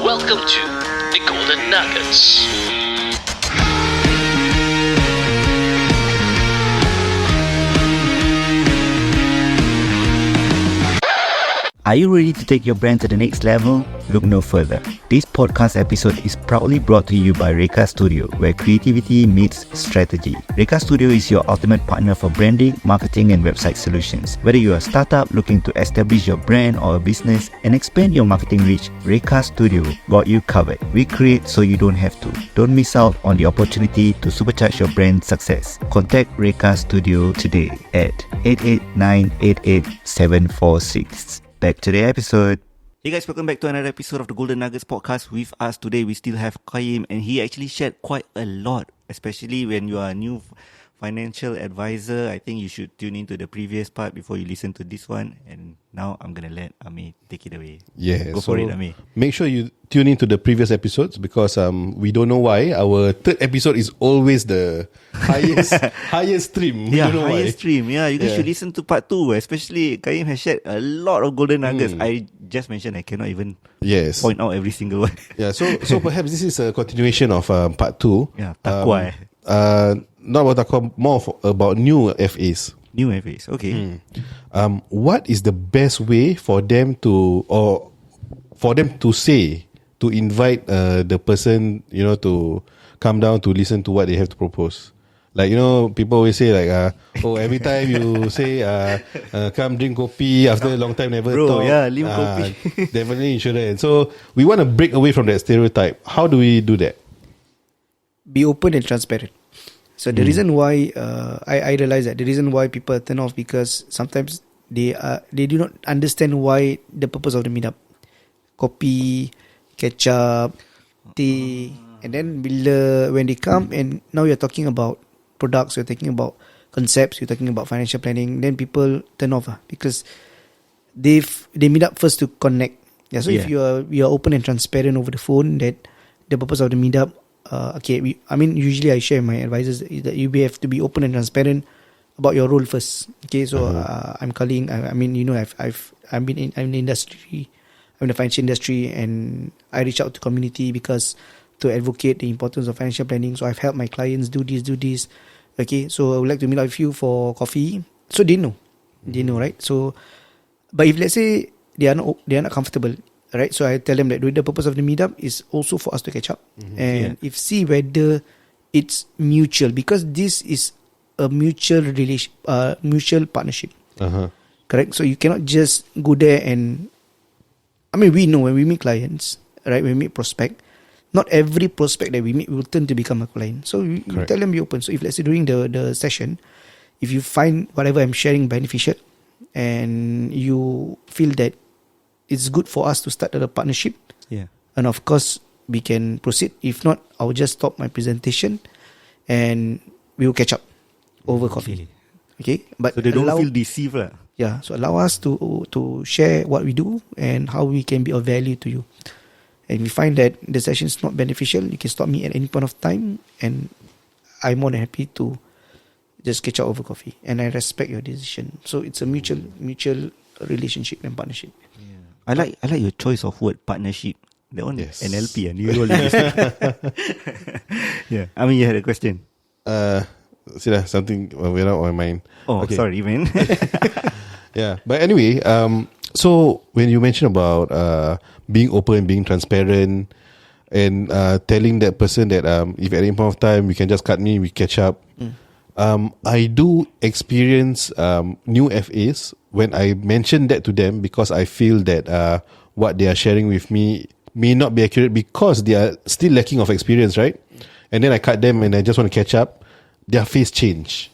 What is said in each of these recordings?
Welcome to the Golden Nuggets. Are you ready to take your brand to the next level? Look no further. This podcast episode is proudly brought to you by Reka Studio, where creativity meets strategy. Reka Studio is your ultimate partner for branding, marketing, and website solutions. Whether you're a startup looking to establish your brand or a business and expand your marketing reach, Reka Studio got you covered. We create so you don't have to. Don't miss out on the opportunity to supercharge your brand success. Contact Reka Studio today at 889-88746. Back to the episode. Hey guys, welcome back to another episode of the Golden Nuggets podcast. With us today, we still have Qayyim, and he actually shared quite a lot, especially when you are a new financial advisor. I think you should tune into the previous part before you listen to this one. And now I'm going to let Ami take it away. Yeah, Go for it, Ami. Make sure you tune into the previous episodes because we don't know why. Our third episode is always the highest stream. Yeah, highest stream. Yeah, you guys should listen to part 2. Especially Qayyim has shared a lot of golden nuggets. I just mentioned I cannot even point out every single one. Yeah, so perhaps this is a continuation of part 2. Yeah, takwa not about takwa, more about new FAs. New FAs, okay. What is the best way for them to say, to invite the person, to come down to listen to what they have to propose? Like, people always say like, every time you say, come drink kopi after a long time never talk. Lim kopi. Definitely you shouldn't. So we want to break away from that stereotype. How do we do that? Be open and transparent. So the reason why I realize that the reason why people turn off because sometimes they do not understand why the purpose of the meetup. Kopi, ketchup, tea, and then when they come and now you're talking about products, you're talking about concepts, you're talking about financial planning, then people turn off because they meet up first to connect. Yeah. So if you are open and transparent over the phone that the purpose of the meetup. Usually I share my advisors that you have to be open and transparent about your role first. Okay, so I'm calling. I'm in the industry. I'm in the financial industry, and I reach out to community because to advocate the importance of financial planning. So I've helped my clients do this. Okay, so I would like to meet up with you for coffee. So they know, right? So, but if let's say they are not comfortable. Right, so I tell them that the purpose of the meetup is also for us to catch up and see whether it's mutual because this is a mutual partnership. Correct. So you cannot just go there and we know when we meet clients, right? When we meet prospect, not every prospect that we meet will turn to become a client. So you tell them be open. So if let's say during the session, if you find whatever I'm sharing beneficial, and you feel that it's good for us to start a partnership. Yeah. And of course, we can proceed. If not, I will just stop my presentation and we will catch up over coffee. Okay? But so they don't feel deceived. Yeah. So allow us to share what we do and how we can be of value to you. And if you find that the session is not beneficial, you can stop me at any point of time and I'm more than happy to just catch up over coffee. And I respect your decision. So it's a mutual relationship and partnership. I like your choice of word, partnership. That one is NLP. Yeah. I mean, you had a question. Something went out of my mind. Oh, okay. Sorry, man. Yeah. But anyway, so when you mentioned about being open, being transparent, and telling that person that if at any point of time you can just cut me, we catch up. I do experience new FAs when I mention that to them because I feel that what they are sharing with me may not be accurate because they are still lacking of experience, right? And then I cut them and I just want to catch up. Their face change.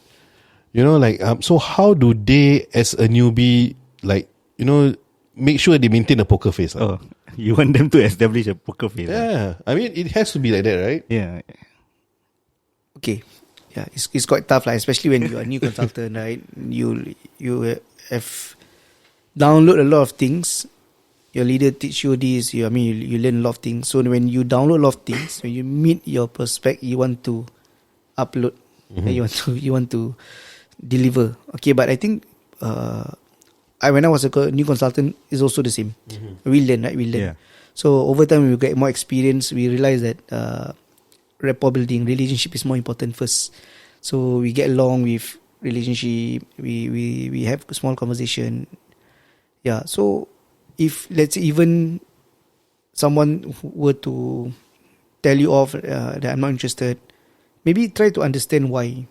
So how do they as a newbie, make sure they maintain a poker face? Oh, you want them to establish a poker face? Yeah. I mean, it has to be like that, right? Yeah. Okay. Yeah, it's quite tough, especially when you're a new consultant, right? You have download a lot of things. Your leader teach you this. You learn a lot of things. So when you download a lot of things, when you meet your prospect, you want to upload. You want to deliver. Okay, but I think when I was a new consultant, it's also the same. We learn, right? We learn. Yeah. So over time, we get more experience. We realize that rapport building, relationship is more important first. So we get along with relationship. We have a small conversation. Yeah. So if let's say even someone were to tell you off that I'm not interested, maybe try to understand why.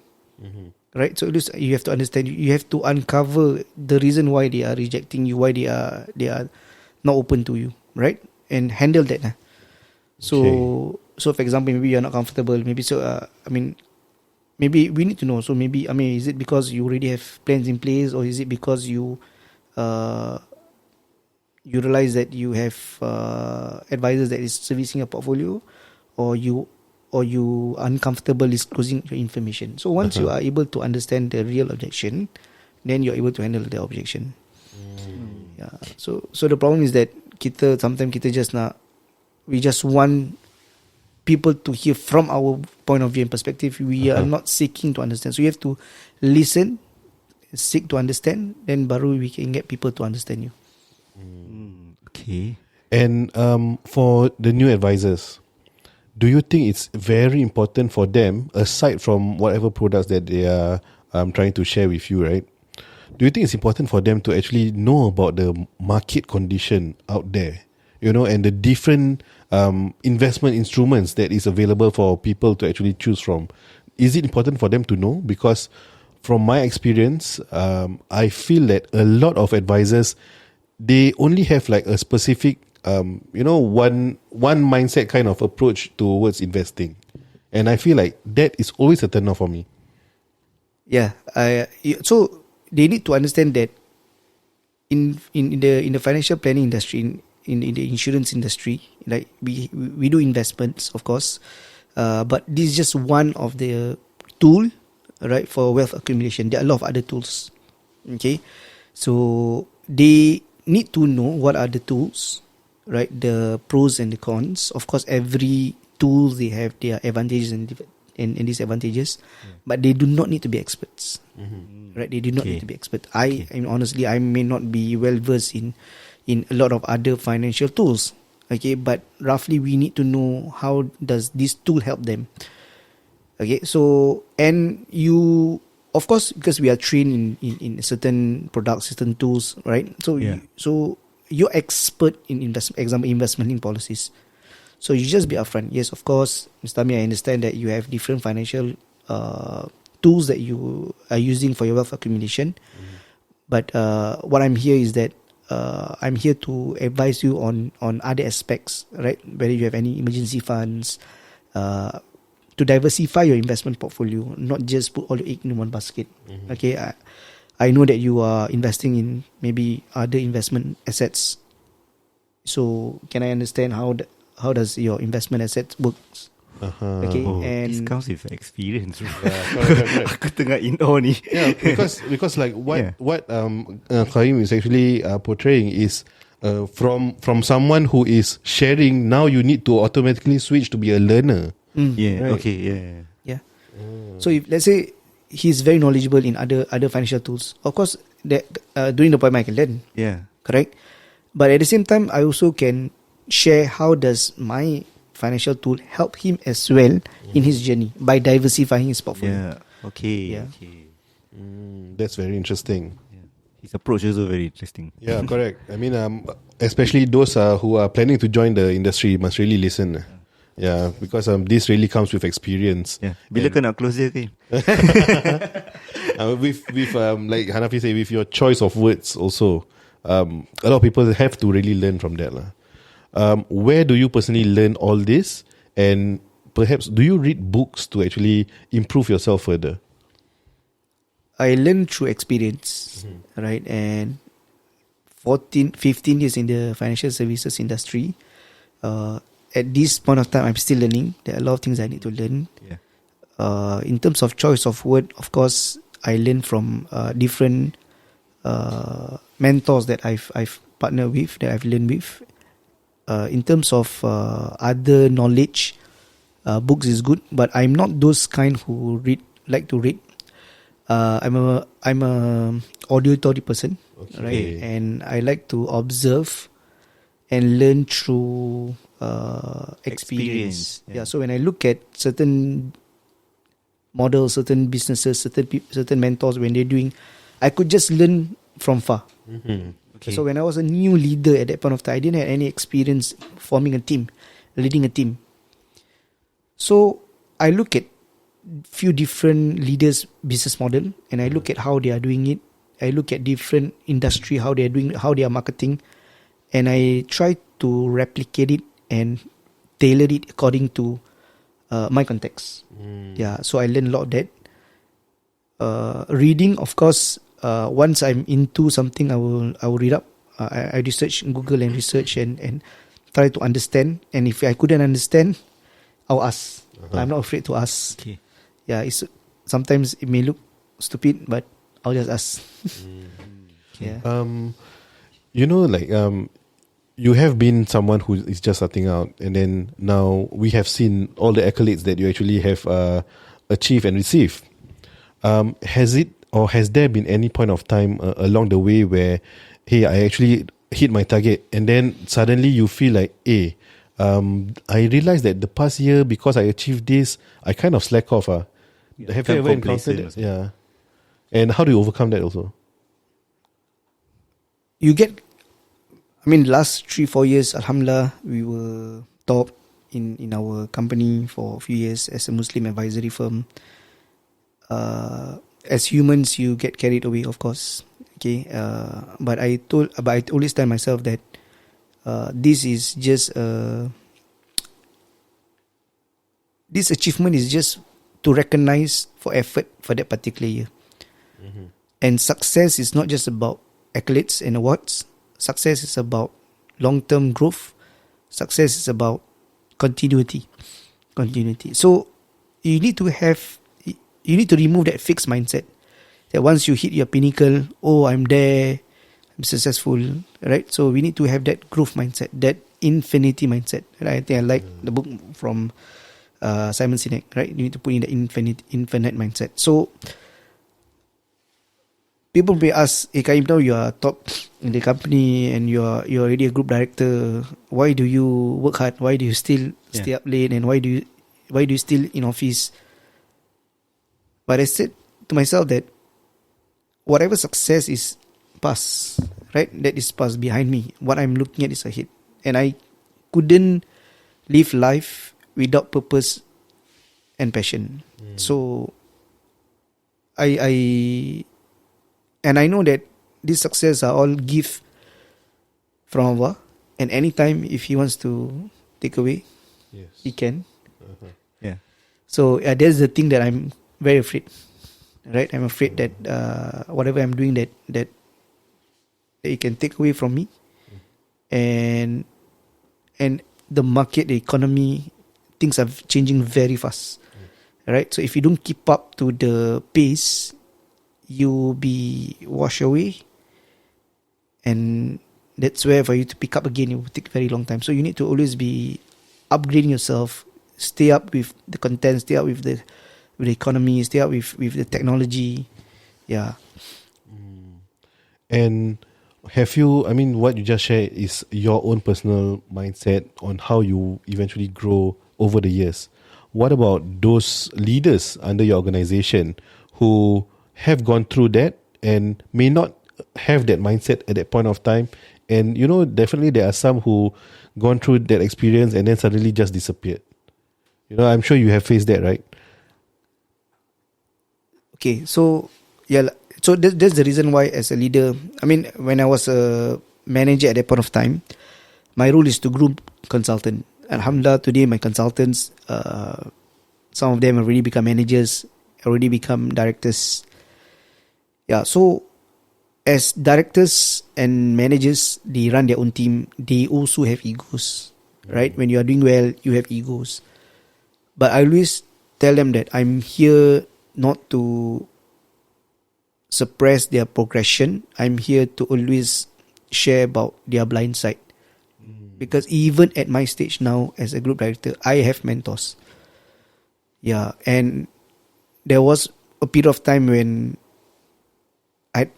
Right. So you have to understand. You have to uncover the reason why they are rejecting you. Why they are not open to you. Right. And handle that. So for example, maybe you're not comfortable. Maybe maybe we need to know. So maybe is it because you already have plans in place, or is it because you realize that you have advisors that is servicing a portfolio, or you uncomfortable disclosing your information. So once you are able to understand the real objection, then you're able to handle the objection. Yeah. So the problem is that sometimes we just want people to hear from our point of view and perspective. We are not seeking to understand. So you have to listen, seek to understand, then baru we can get people to understand you. Okay. And for the new advisors, do you think it's very important for them, aside from whatever products that they are trying to share with you, right? Do you think it's important for them to actually know about the market condition out there, and the different investment instruments that is available for people to actually choose from? Is it important for them to know? Because from my experience, I feel that a lot of advisors, they only have like a specific, one mindset kind of approach towards investing, and I feel like that is always a turn off for me. Yeah. So they need to understand that in the financial planning industry, in the insurance industry, like we do investments, of course, but this is just one of the tool, right, for wealth accumulation. There are a lot of other tools. Okay, so they need to know what are the tools, right, the pros and the cons. Of course, every tool they have their advantages and disadvantages, but they do not need to be experts. Right, they do not need to be experts. Honestly, I may not be well versed in a lot of other financial tools. Okay, but roughly we need to know how does this tool help them. Okay, so and you, of course, because we are trained in certain products, certain tools, right? So so you're expert in investment policies. So you just be upfront. Yes, of course, Mr. Ami, I understand that you have different financial tools that you are using for your wealth accumulation. But what I'm here is that I'm here to advise you on other aspects, right? Whether you have any emergency funds, to diversify your investment portfolio, not just put all your egg in one basket. Okay, I know that you are investing in maybe other investment assets. So can I understand how does your investment assets works? Okay, and this comes with experience. Correct. Aku tengah in awe ni. Yeah, because like what Qayyim is actually portraying is from someone who is sharing. Now you need to automatically switch to be a learner. Yeah. Right. Okay. Yeah. So if let's say he's very knowledgeable in other financial tools, of course that during the point I can learn. Yeah. Correct. But at the same time, I also can share how does my financial tool help him as well in his journey by diversifying his portfolio. Yeah. Okay. Yeah. Okay. That's very interesting. Yeah. His approach is also very interesting. Yeah, correct. I mean, especially those who are planning to join the industry must really listen. Yeah, because this really comes with experience. Yeah. Bila kau nak close dia ke? With like Hanafi say, with your choice of words also, a lot of people have to really learn from that lah. Where do you personally learn all this? And perhaps do you read books to actually improve yourself further? I learned through experience, right? And 15 years in the financial services industry. At this point of time, I'm still learning. There are a lot of things I need to learn. Yeah. In terms of choice of word, of course, I learn from different mentors that I've partnered with, that I've learned with. In terms of other knowledge, books is good, but I'm not those kind who like to read. I'm a auditory person, Okay. right? And I like to observe and learn through experience. Experience, yeah. So when I look at certain models, certain businesses, certain mentors, when they're doing, I could just learn from far. Okay. So when I was a new leader at that point of time, I didn't have any experience forming a team, leading a team. So I look at few different leaders' business model, and I look at how they are doing it. I look at different industry, how they are doing, how they are marketing, and I try to replicate it and tailor it according to my context. So I learned a lot of that. Reading, of course. Once I'm into something, I will read up. I research in Google and research and try to understand. And if I couldn't understand, I'll ask. I'm not afraid to ask. Okay. It's sometimes it may look stupid, but I'll just ask. You have been someone who is just starting out, and then now we have seen all the accolades that you actually have achieved and received. Has there been any point of time along the way where, hey, I actually hit my target, and then suddenly you feel like, hey, I realized that the past year, because I achieved this, I kind of slack off. Have you ever encountered that? Yeah. And how do you overcome that also? Last 3-4 years, Alhamdulillah, we were top in our company for a few years as a Muslim advisory firm. As humans, you get carried away, of course. Okay, but I always tell myself that this is just this achievement is just to recognize for effort for that particular year. And success is not just about accolades and awards. Success is about long-term growth. Success is about continuity. So you need to remove that fixed mindset that once you hit your pinnacle, I'm there, I'm successful, right? So we need to have that growth mindset, that infinity mindset. Right? I think I like the book from Simon Sinek, right? You need to put in the infinite mindset. So people may ask, hey Qayyim, now you are top in the company and you're already a group director. Why do you work hard? Why do you still stay up late? And why do you still in office? But I said to myself that whatever success is past, right? That is past behind me. What I'm looking at is ahead. And I couldn't live life without purpose and passion. So I know that these success are all gift from Allah. And anytime if He wants to take away, He can. Yeah. So that's the thing that I'm very afraid, right? I'm afraid that whatever I'm doing that it can take away from me, and the market, the economy, things are changing very fast, right? So if you don't keep up to the pace, you'll be washed away, and that's where for you to pick up again, it will take a very long time. So you need to always be upgrading yourself, stay up with the content, stay up with the economy, stay up with the technology. And have you, what you just shared is your own personal mindset on how you eventually grow over the years. What about those leaders under your organization who have gone through that and may not have that mindset at that point of time? And, definitely there are some who gone through that experience and then suddenly just disappeared. I'm sure you have faced that, right? Okay, so that's the reason why as a leader, when I was a manager at that point of time, my role is to groom consultant. Alhamdulillah, today my consultants, some of them already become managers, already become directors. So as directors and managers, they run their own team. They also have egos, right? When you are doing well, you have egos. But I always tell them that I'm here not to suppress their progression. I'm here to always share about their blind side. Because even at my stage now as a group director, I have mentors. And there was a period of time when I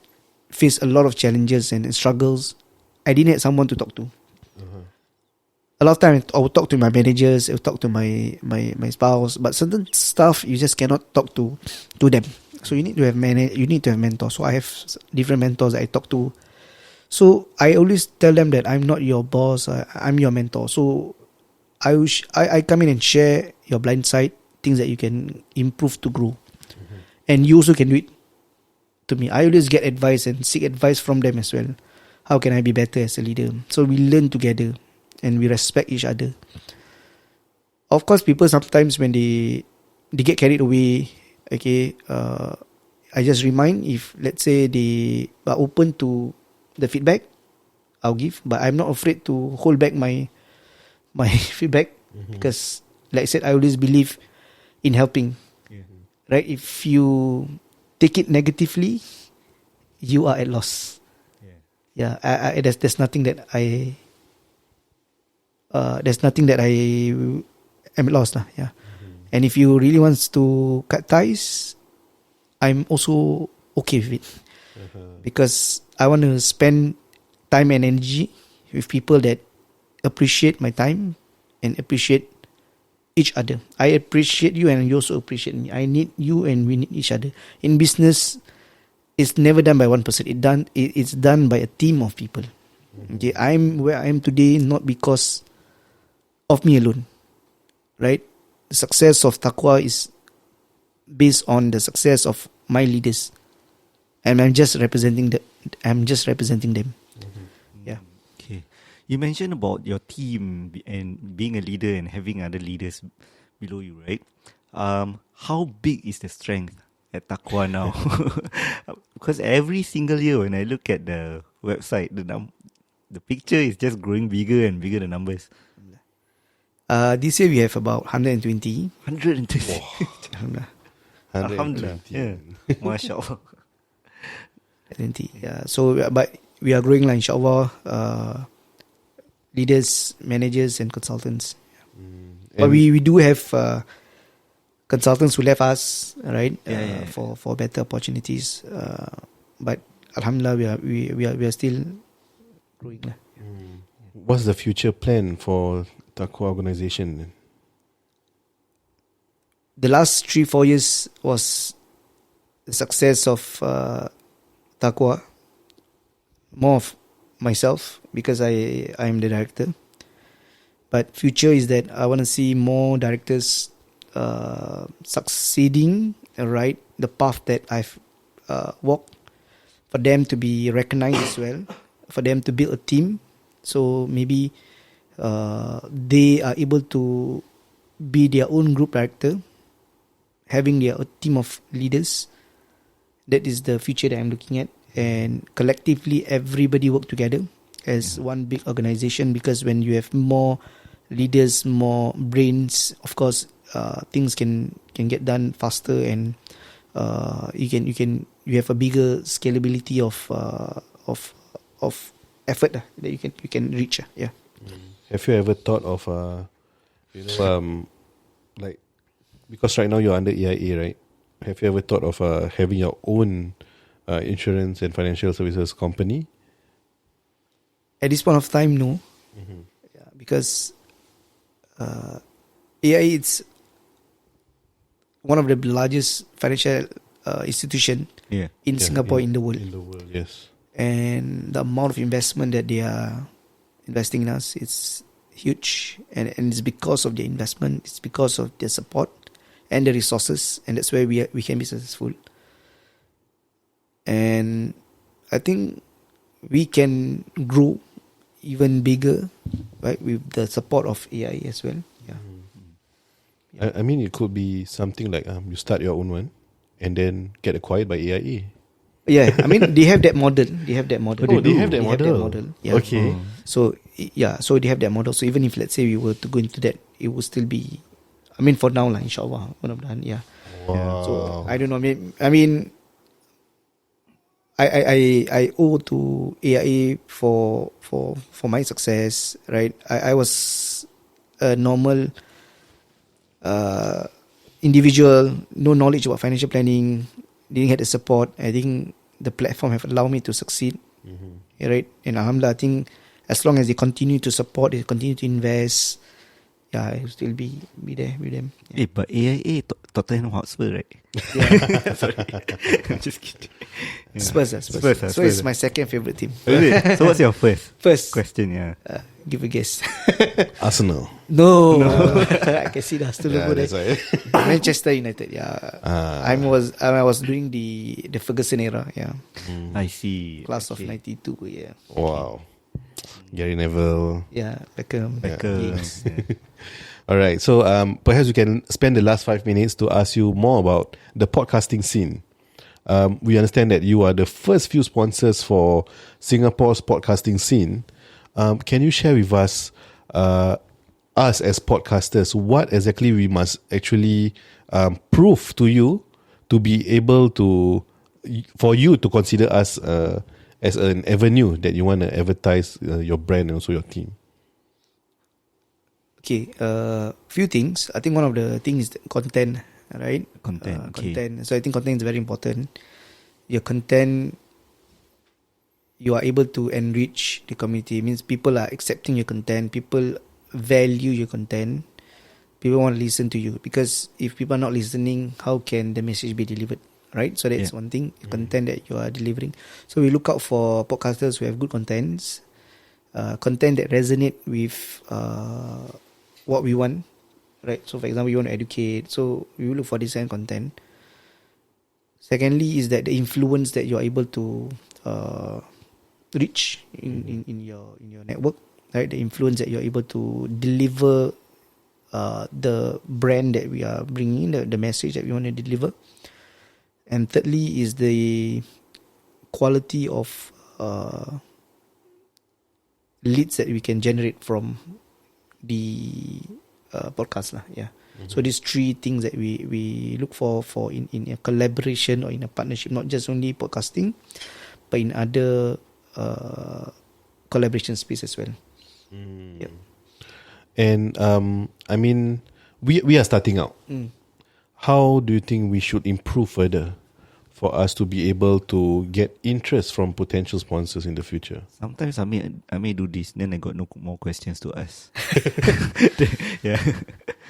faced a lot of challenges and struggles. I didn't have someone to talk to. a lot of time I will talk to my managers, I will talk to my spouse, but certain stuff you just cannot talk to them. So you need to have mentors. So I have different mentors that I talk to. So I always tell them that I'm not your boss, I'm your mentor. So I come in and share your blind side, things that you can improve to grow. And you also can do it to me. I always get advice and seek advice from them as well. How can I be better as a leader? So we learn together and we respect each other. Of course, people sometimes when they get carried away, okay, I just remind, if let's say they are open to the feedback, I'll give, but I'm not afraid to hold back my feedback, because like I said, I always believe in helping. Right? If you take it negatively, you are at loss. There's nothing that I am at loss lah. Yeah. And if you really wants to cut ties, I'm also okay with it, because I want to spend time and energy with people that appreciate my time and appreciate each other. I appreciate you and you also appreciate me. I need you and we need each other. In business, it's never done by one person. It's done by a team of people. Okay, I'm where I am today not because of me alone, right? The success of Taqwa is based on the success of my leaders, and I'm just representing them. Yeah. Okay. You mentioned about your team and being a leader and having other leaders below you, right? How big is the strength at Taqwa now? Because every single year when I look at the website, the picture is just growing bigger and bigger, the numbers. This year we have about 120. 120. Alhamdulillah. Yeah. MashaAllah. 120. Yeah. So, but we are growing, like, insyaAllah. Leaders, managers and consultants. But we do have consultants who left us, right? For better opportunities. But alhamdulillah, we are still growing. What's the future plan for Taqwa organization? The last 3-4 years was the success of Taqwa. More of myself, because I am the director. But future is that I want to see more directors succeeding right the path that I've walked, for them to be recognized as well, for them to build a team. So maybe they are able to be their own group director, having their own team of leaders. That is the future that I'm looking at. And collectively, everybody work together as one big organization, because when you have more leaders, more brains, of course, things can get done faster, and you have a bigger scalability of effort that you can reach. Yeah. Have you ever thought of like, because right now you're under AIA, right? Have you ever thought of having your own insurance and financial services company? At this point of time, no. Yeah, because AIA, it's one of the largest financial institution in Singapore, in the world. In the world, yes. And the amount of investment that they are investing in us, it's huge. And it's because of their investment, it's because of their support and the resources, and that's where we can be successful. And I think we can grow even bigger, right, with the support of AI as well. Yeah. I mean, it could be something like you start your own one and then get acquired by AIA. Yeah, I mean, they have that model. They have that model. Oh, they have that model. Yeah. Okay. So they have that model. So even if, let's say, we were to go into that, it will still be, I mean, for now, inshallah, yeah. Wow. So I don't know. I mean, I owe to AIA for my success, right? I was a normal individual, no knowledge about financial planning, didn't have the support. I think the platform have allowed me to succeed, right? And alhamdulillah, I think as long as they continue to support, they continue to invest, yeah, I will still be there with them. Yeah. But AIA Tottenham Hotspur, right? Yeah. Sorry, I'm just kidding. Yeah. Spurs is my second favorite team. Is it? So what's your first First, question? Yeah. give a guess. Arsenal. No. I can see the Aston Yeah, logo that's there. right. Manchester United. Yeah, I was during the Ferguson era. Yeah, I see. class of '92. Yeah, Wow. Gary Neville. yeah, Beckham. Giggs. Yeah. All right. So perhaps we can spend the last 5 minutes to ask you more about the podcasting scene. We understand that you are the first few sponsors for Singapore's podcasting scene. Can you share with us as podcasters, what exactly we must actually prove to you to be able to, for you to consider us as an avenue that you want to advertise your brand and also your team? Okay, few things. I think one of the things is content, right? Content, okay. Content. So I think content is very important. Your content, you are able to enrich the community. It means people are accepting your content. People value your content. People want to listen to you, because if people are not listening, how can the message be delivered? Right? So that's one thing, the content that you are delivering. So we look out for podcasters who have good contents, content that resonate with what we want, right? So for example, you want to educate, so we will look for this kind of content. Secondly is that the influence that you are able to reach in your network, right? The influence that you are able to deliver the brand that we are bringing, the message that we want to deliver. And thirdly is the quality of leads that we can generate from the podcast lah. Yeah. So these three things that we look for in a collaboration or in a partnership, not just only podcasting, but in other collaboration space as well. Yep. And I mean, we are starting out. How do you think we should improve further for us to be able to get interest from potential sponsors in the future? Sometimes I may do this, then I got no more questions to ask. Yeah.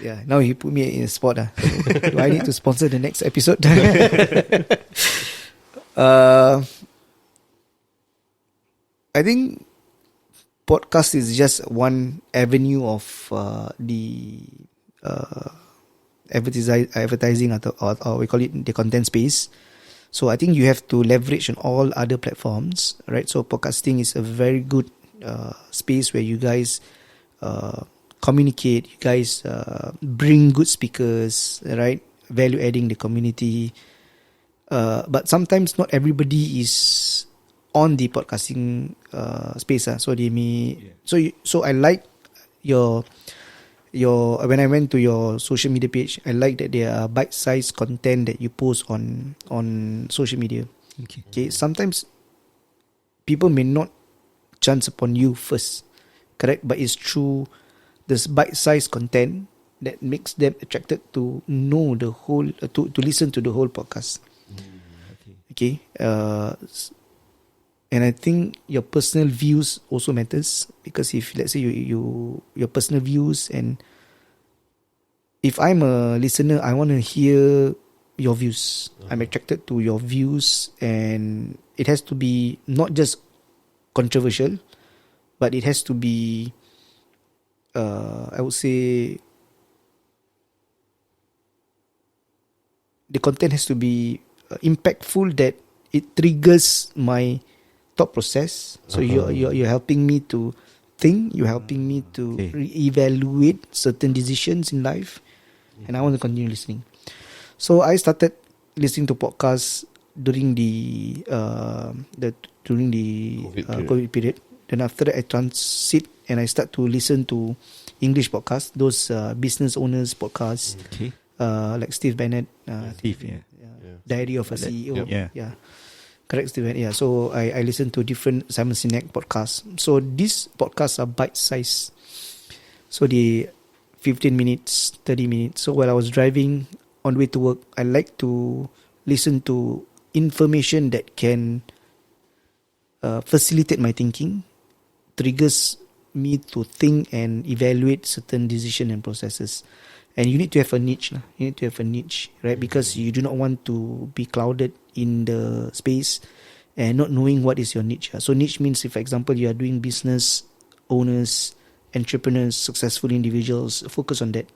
Yeah. Now he put me in a spot. So do I need to sponsor the next episode? I think podcast is just one avenue of the advertising, or we call it the content space. So I think you have to leverage on all other platforms, right? So podcasting is a very good space where you guys communicate, you guys bring good speakers, right? Value adding the community. But sometimes not everybody is on the podcasting space. So they may. So I like your when I went to your social media page, I like that there are bite-sized content that you post on social media. Okay. Sometimes people may not chance upon you first, correct? But it's through this bite-sized content that makes them attracted to know the whole, to listen to the whole podcast. Okay. And I think your personal views also matters, because if let's say your personal views, and if I'm a listener, I want to hear your views. I'm attracted to your views, and it has to be not just controversial, but it has to be, I would say, the content has to be impactful, that it triggers my thought process. So you're helping me to think, you're helping me to reevaluate certain decisions in life, and I want to continue listening. So I started listening to podcasts during the COVID period. Then after that, I transit and I start to listen to English podcasts, those business owners podcasts, like Steve Bennett, Diary of a CEO. Yeah. Correct, Steven. Yeah. So I listen to different Simon Sinek podcasts. So these podcasts are bite-sized. So they 15 minutes, 30 minutes. So while I was driving on the way to work, I like to listen to information that can facilitate my thinking, triggers me to think and evaluate certain decision and processes. And you need to have a niche. You need to have a niche, right? Because you do not want to be clouded in the space and not knowing what is your niche. So niche means, if, for example, you are doing business owners, entrepreneurs, successful individuals, focus on that.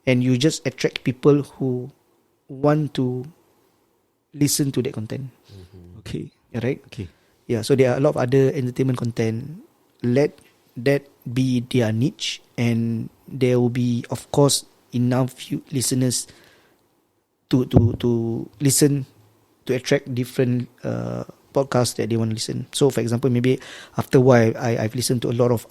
And you just attract people who want to listen to that content. Okay. Right? Okay. Yeah, so there are a lot of other entertainment content. Let that be their niche, and there will be, of course, enough listeners to listen, to attract different podcasts that they want to listen. So, for example, maybe after a while, I've listened to a lot of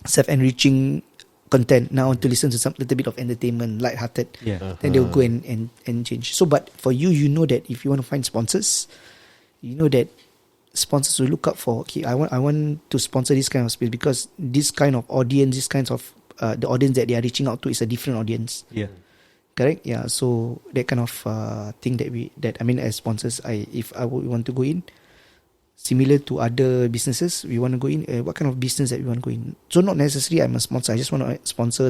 self-enriching content. Now I want to listen to some little bit of entertainment, light-hearted. Yeah. Then they'll go and change. So, but for you, you know that if you want to find sponsors, you know that sponsors will look up for, okay, I want to sponsor this kind of space because this kind of audience, this kinds of the audience that they are reaching out to is a different audience. Yeah. Correct? Yeah. So that kind of thing that as sponsors, if I would want to go in, similar to other businesses, we want to go in. What kind of business that we want to go in? So not necessarily I'm a sponsor. I just want to sponsor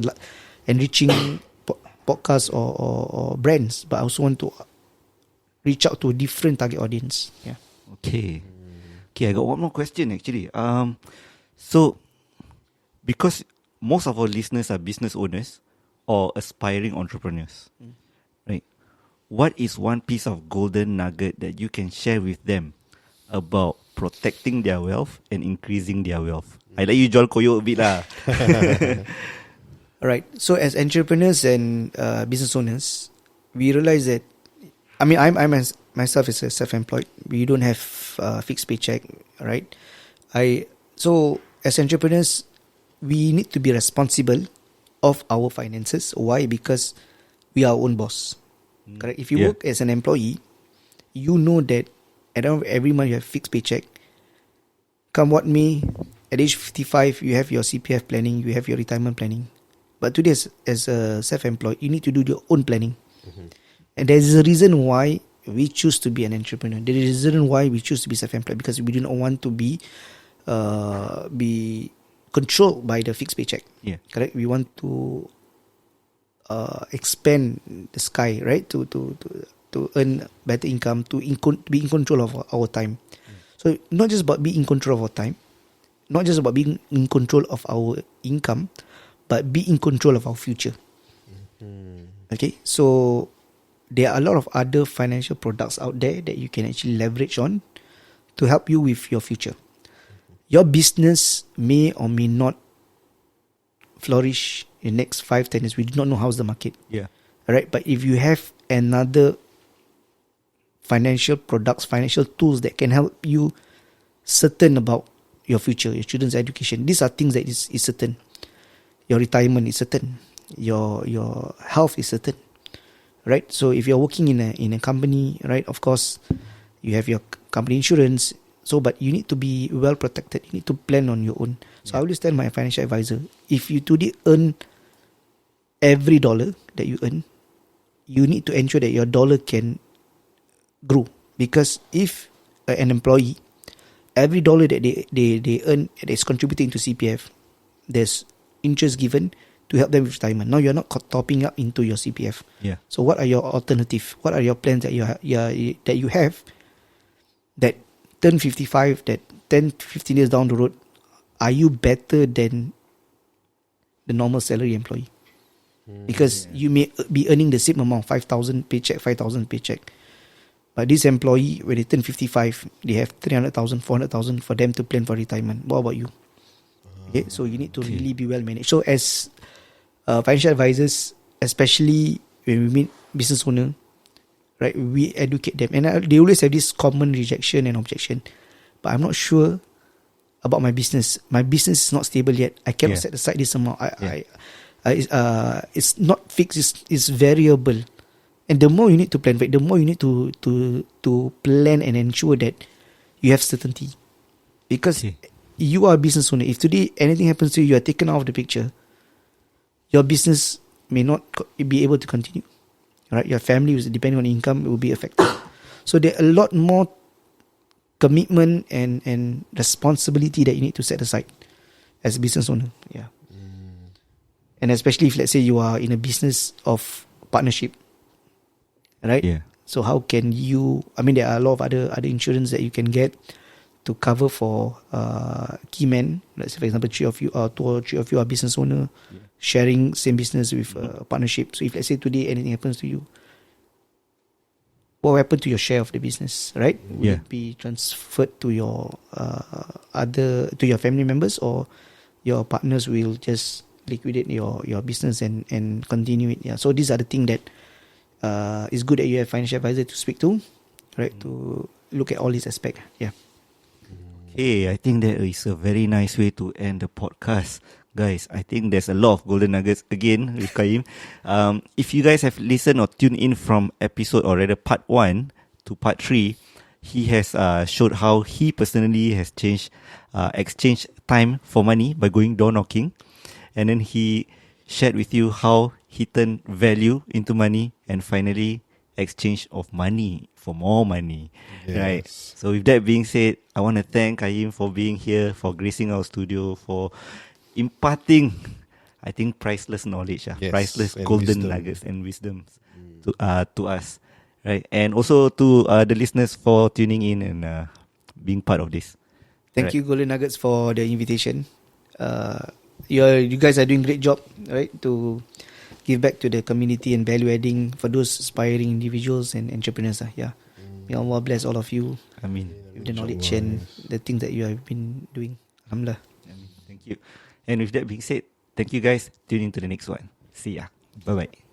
enriching podcasts or brands, but I also want to reach out to a different target audience. Yeah. Okay. Okay, I got one more question actually. So because most of our listeners are business owners or aspiring entrepreneurs, right? What is one piece of golden nugget that you can share with them about protecting their wealth and increasing their wealth? I let you jual koyo a bit lah. Alright. So as entrepreneurs and business owners, we realize that I'm myself is a self-employed. We don't have fixed paycheck, right? So as entrepreneurs, we need to be responsible of our finances. Why? Because we are our own boss. Correct? If you work as an employee, you know that at the end of every month you have fixed paycheck. Come what may, at age 55, you have your CPF planning, you have your retirement planning. But today, as a self-employed, you need to do your own planning. And there is a reason why we choose to be an entrepreneur. There is a reason why we choose to be self-employed, because we do not want to be controlled by the fixed paycheck. Yeah. Correct? We want to expand the sky, right? To earn better income, to be in control of our time. So not just about being in control of our time, not just about being in control of our income, but be in control of our future. Okay, so there are a lot of other financial products out there that you can actually leverage on to help you with your future. Your business may or may not flourish in the next 5-10 years. We do not know how's the market. Yeah. Alright, but if you have another financial products, financial tools that can help you certain about your future, your children's education, these are things that is certain. Your retirement is certain. Your health is certain. Right? So if you're working in a company, right, of course, you have your company insurance. So, but you need to be well protected. You need to plan on your own. So I always tell my financial advisor, if you today earn every dollar that you earn, you need to ensure that your dollar can grow. Because if an employee, every dollar that they earn that is contributing to CPF, there's interest given to help them with retirement. Now you're not topping up into your CPF. Yeah. So what are your alternatives? What are your plans that you have that turn 55, that 10-15 years down the road, are you better than the normal salary employee? Because you may be earning the same amount, 5,000 paycheck, but this employee, when they turn 55, they have 300,000, 400,000 for them to plan for retirement. What about you? Okay, so you need to really be well managed. So as financial advisors, especially when we meet business owner, right, we educate them, and they always have this common rejection and objection. But I'm not sure about my business. My business is not stable yet. I cannot set aside this amount. It's not fixed. It's variable. And the more you need to plan, the more you need to plan and ensure that you have certainty. Because you are a business owner. If today anything happens to you, you are taken out of the picture, your business may not be able to continue. Right? Your family, depending on income, will be affected. So there are a lot more commitment and responsibility that you need to set aside as a business owner. Yeah. And especially if, let's say, you are in a business of partnership, right? Yeah. So how can you, I mean, there are a lot of other insurance that you can get to cover for key men. Let's say, for example, two or three of you are business owner, sharing same business with partnership. So if, let's say, today anything happens to you, what will happen to your share of the business, right? Will it be transferred to your to your family members, or your partners will just liquidate your business and continue it? Yeah. So these are the things that it's good that you have financial advisor to speak to, right? To look at all these aspects. Yeah. Okay, I think that is a very nice way to end the podcast. Guys, I think there's a lot of golden nuggets again with Qayyim. If you guys have listened or tuned in from episode, or rather part 1 to part 3, he has showed how he personally has exchanged time for money by going door knocking. And then he shared with you how he turned value into money and finally exchange of money for more money. Yes. Right. So with that being said, I want to thank Qayyim for being here, for gracing our studio, for imparting, I think, priceless knowledge, priceless and golden wisdom. nuggets and wisdoms to us, right? And also to the listeners for tuning in and being part of this. Thank you, Golden Nuggets, for the invitation. You guys are doing a great job, right? To give back to the community and value adding for those aspiring individuals and entrepreneurs. Yeah. May Allah bless all of you. I mean, with the knowledge and the things that you have been doing. Alhamdulillah. thank you. And with that being said, thank you guys. Tune in to the next one. See ya. Bye bye.